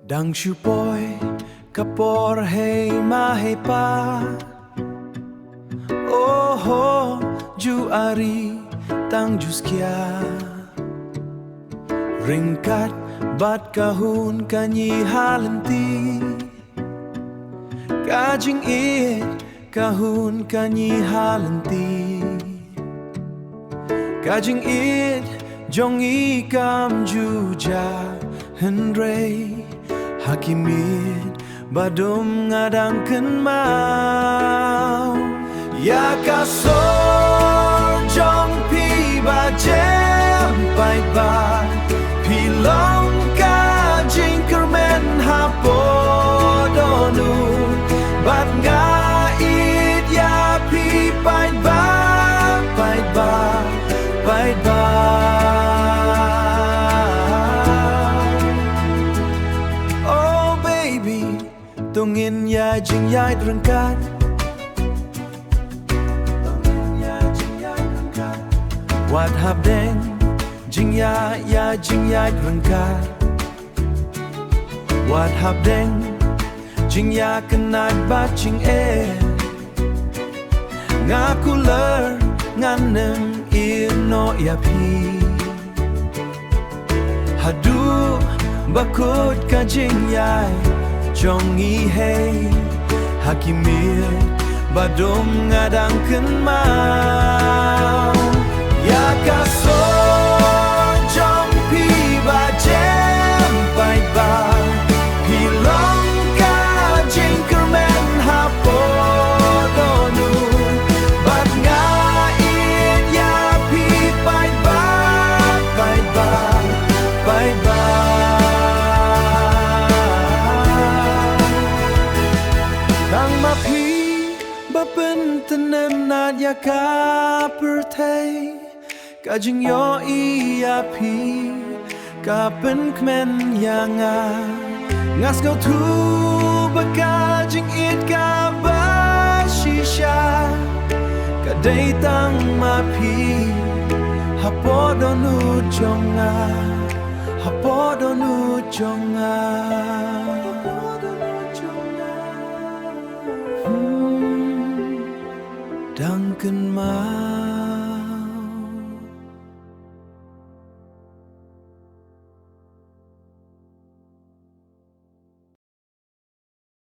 Dang shupoy kapor hey mahe pa. Oh ho ju ari tang juskia. Ringkat bat kahun kanyi halenti. Ka jingïaid kahun kanyi halenti. Ka jingïaid jong ikam juja hendrei. Hakimit badum ngadangken mau. Ya kasor jong pi bajem paidbah. Pilong ka jingkyrmen hapo dohnud. Bat ngait ya pi paidbah, paidbah, paidbah. Tungin ya jingïaid rengkat. Wat hab deng jingïaid ya jingïaid rengkat. Wat hab deng jingïaineh bat jingèid. Ngaku ler nganem ino ya pi. Hadu bakut ka jingïaid jong hey hakimit badum ngadangken mau. Ya kasor jong pi bajem paidbah. Pilong ka jingkyrmen hapo dohnud. Bat ngait ya pi paidbah, paidbah, paidbah. Sngewtynnad ya ka pertei. Ka jingïaid ya pi ka pynpaw ya Sngewtynnad baka jingïaid Kaba Shisha. Ka datang mapi hapo dohnud jong hapo dohnud jong.